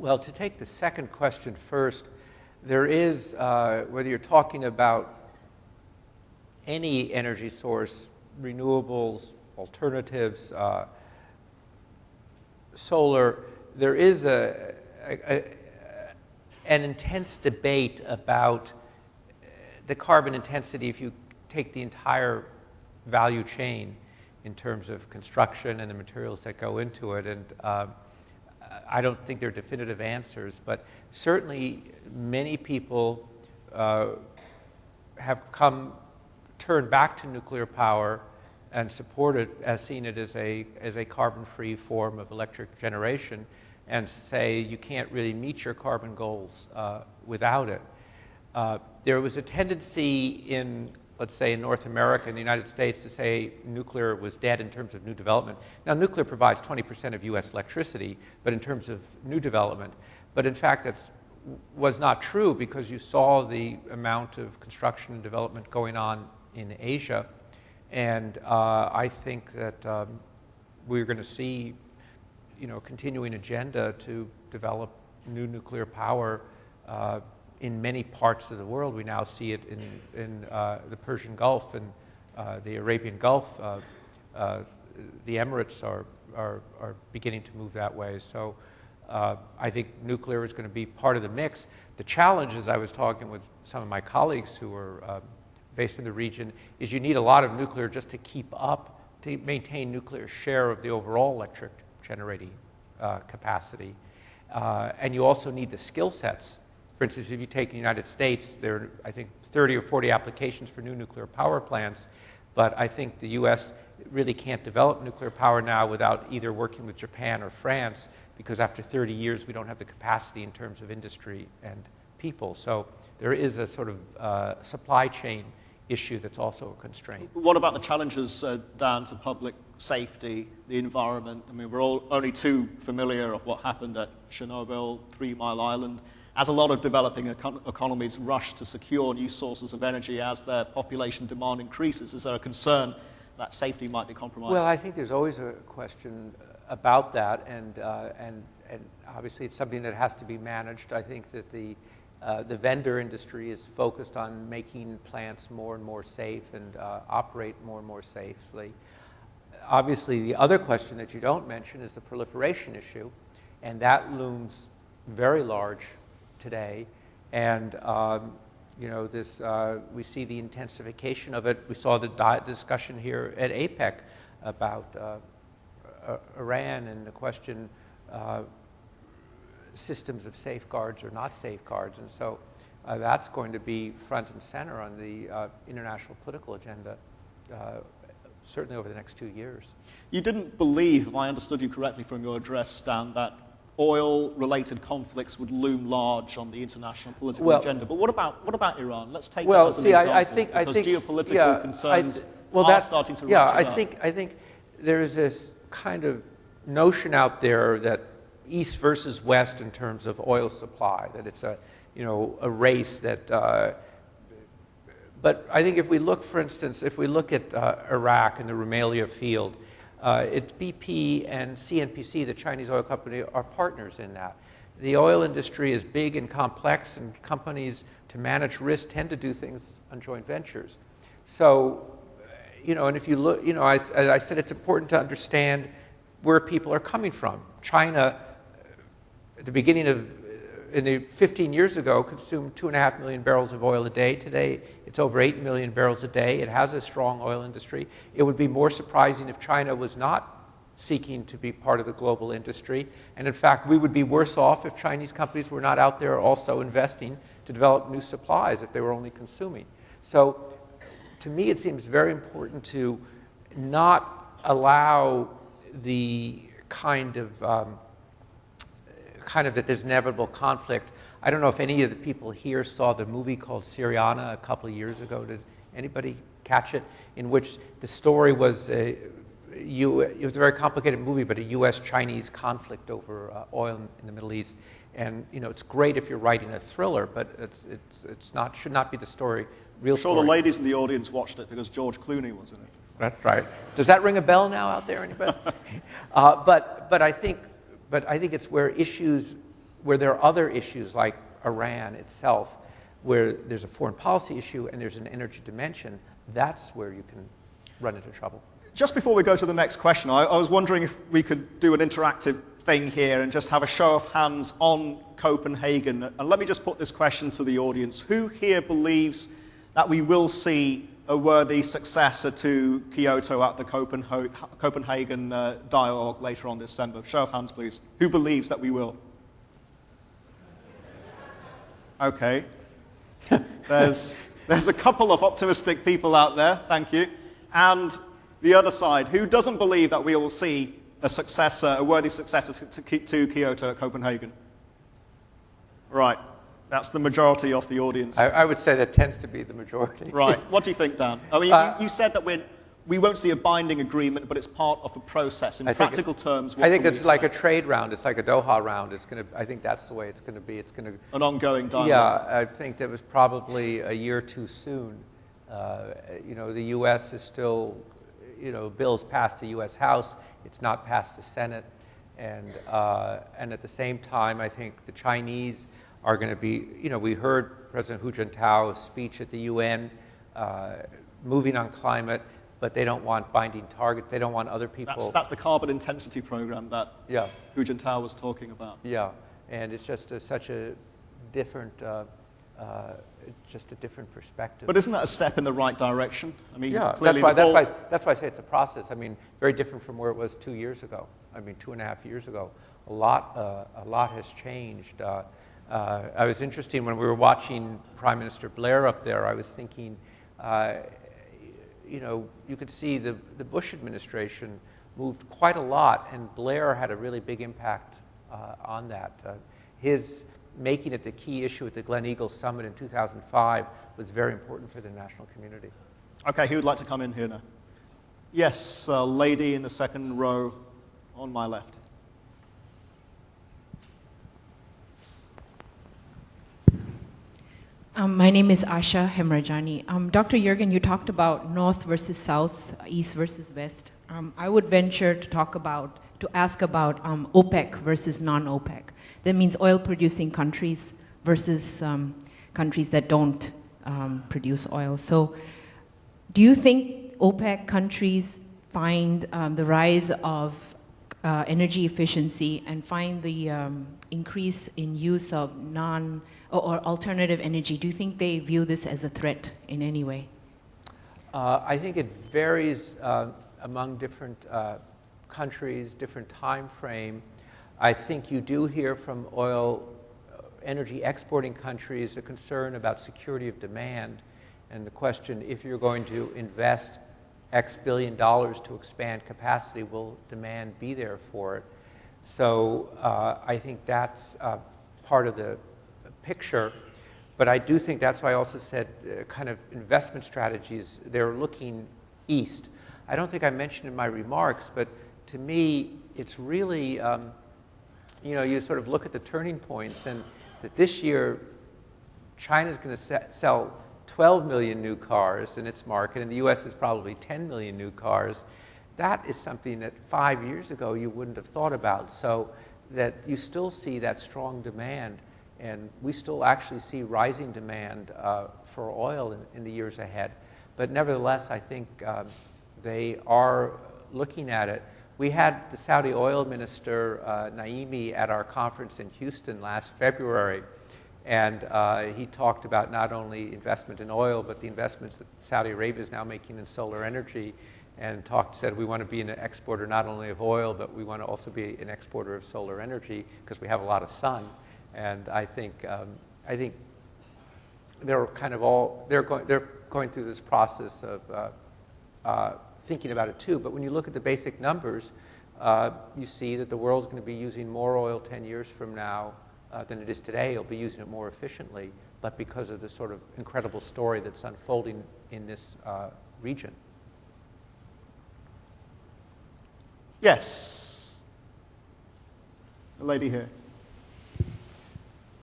Well, to take the second question first, there is, whether you're talking about any energy source, renewables, alternatives, solar, there is an intense debate about the carbon intensity if you take the entire value chain in terms of construction and the materials that go into it. And I don't think there are definitive answers, but certainly many people have turned back to nuclear power and support it as seen it as a carbon-free form of electric generation, and say you can't really meet your carbon goals without it. There was a tendency in, let's say, in North America, in the United States, to say nuclear was dead in terms of new development. Now, nuclear provides 20% of U.S. electricity, but in terms of new development. But in fact, that was not true, because you saw the amount of construction and development going on in Asia. And I think that we're going to see, continuing agenda to develop new nuclear power in many parts of the world. We now see it in the Persian Gulf and the Arabian Gulf. The Emirates are beginning to move that way. So I think nuclear is going to be part of the mix. The challenge, as I was talking with some of my colleagues who are based in the region, is you need a lot of nuclear just to keep up, to maintain nuclear share of the overall electric generating capacity. And you also need the skill sets. For instance, if you take the United States, there are, I think, 30 or 40 applications for new nuclear power plants, but I think the U.S. really can't develop nuclear power now without either working with Japan or France, because after 30 years we don't have the capacity in terms of industry and people. So there is a sort of supply chain issue that's also a constraint. What about the challenges down to public safety, the environment? I mean, we're all only too familiar of what happened at Chernobyl, 3 Mile Island. As a lot of developing economies rush to secure new sources of energy as their population demand increases, is there a concern that safety might be compromised? Well, I think there's always a question about that, and obviously it's something that has to be managed. I think that the vendor industry is focused on making plants more and more safe and operate more and more safely. Obviously, the other question that you don't mention is the proliferation issue, and that looms very large today. And we see the intensification of it. We saw the discussion here at APEC about Iran and the question systems of safeguards or not safeguards. And so that's going to be front and center on the international political agenda, certainly over the next 2 years. You didn't believe, if I understood you correctly from your address, Stan, that oil-related conflicts would loom large on the international political agenda. But what about Iran? Let's take that as an example. I think geopolitical concerns are starting to ratchet up. I think there is this kind of notion out there that East versus West in terms of oil supply, that it's a race that. But I think if we look, for instance, at Iraq and the Rumaila field, it's BP and CNPC, the Chinese oil company, are partners in that. The oil industry is big and complex, and companies, to manage risk, tend to do things on joint ventures. So, and if you look, I said it's important to understand where people are coming from. China, at the beginning of, 15 years ago, consumed 2.5 million barrels of oil a day. Today, it's over 8 million barrels a day. It has a strong oil industry. It would be more surprising if China was not seeking to be part of the global industry. And in fact, we would be worse off if Chinese companies were not out there also investing to develop new supplies if they were only consuming. So, to me, it seems very important to not allow the kind of that there's inevitable conflict. I don't know if any of the people here saw the movie called Syriana a couple of years ago. Did anybody catch it? In which the story was, it was a very complicated movie, but a U.S.-Chinese conflict over oil in the Middle East. And it's great if you're writing a thriller, but should not be the story. I'm sure the ladies in the audience watched it because George Clooney was in it. That's right. Does that ring a bell now out there, anybody? But I think it's where issues where there are other issues like Iran itself, where there's a foreign policy issue and there's an energy dimension, that's where you can run into trouble. Just before we go to the next question, I was wondering if we could do an interactive thing here and just have a show of hands on Copenhagen. And let me just put this question to the audience. Who here believes that we will see a worthy successor to Kyoto at the Copenhagen dialogue later on this December? Show of hands, please. Who believes that we will? Okay. There's a couple of optimistic people out there, thank you. And the other side, who doesn't believe that we will see a successor, a worthy successor to Kyoto at Copenhagen? Right. That's the majority of the audience. I would say that tends to be the majority. Right. What do you think, Dan? I mean, you said that we won't see a binding agreement, but it's part of a process. In practical terms, what I think it's like a trade round. It's like a Doha round. I think that's the way it's going to be. It's going to an ongoing dialogue. Yeah, I think that was probably a year too soon. The U.S. is still, bills passed the U.S. House. It's not passed the Senate, and at the same time, I think the Chinese are going to be. We heard President Hu Jintao's speech at the UN, moving on climate. But they don't want binding targets. They don't want other people. That's the carbon intensity program that Hu Jintao was talking about. Yeah, and it's just such a different, perspective. But isn't that a step in the right direction? I mean, that's why I say it's a process. I mean, very different from where it was 2 years ago. I mean, 2.5 years ago, a lot has changed. I was interested when we were watching Prime Minister Blair up there. I was thinking. You could see the Bush administration moved quite a lot, and Blair had a really big impact on that. His making it the key issue at the Gleneagles Summit in 2005 was very important for the national community. Okay, who would like to come in here now? Yes, lady in the second row on my left. My name is Asha Hemrajani. Dr. Yergin, you talked about North versus South, East versus West. I would venture to ask about OPEC versus non-OPEC. That means oil-producing countries versus countries that don't produce oil. So do you think OPEC countries find the rise of energy efficiency and find the increase in use of or alternative energy, do you think they view this as a threat in any way? I think it varies among different countries, different time frame. I think you do hear from energy exporting countries a concern about security of demand and the question, if you're going to invest X billion dollars to expand capacity, will demand be there for it? So I think that's part of the picture, but I do think that's why I also said kind of investment strategies, they're looking east. I don't think I mentioned in my remarks, but to me, it's really, you sort of look at the turning points, and that this year, China's going to sell 12 million new cars in its market, and the U.S. is probably 10 million new cars. That is something that 5 years ago you wouldn't have thought about, so that you still see that strong demand. And we still actually see rising demand for oil in the years ahead. But nevertheless, I think they are looking at it. We had the Saudi oil minister, Naimi, at our conference in Houston last February. And he talked about not only investment in oil, but the investments that Saudi Arabia is now making in solar energy. And said we want to be an exporter not only of oil, but we want to also be an exporter of solar energy because we have a lot of sun. And I think they're kind of they're going through this process of thinking about it too. But when you look at the basic numbers, you see that the world's going to be using more oil 10 years from now than it is today. It'll be using it more efficiently, but because of the sort of incredible story that's unfolding in this region. Yes, the lady here.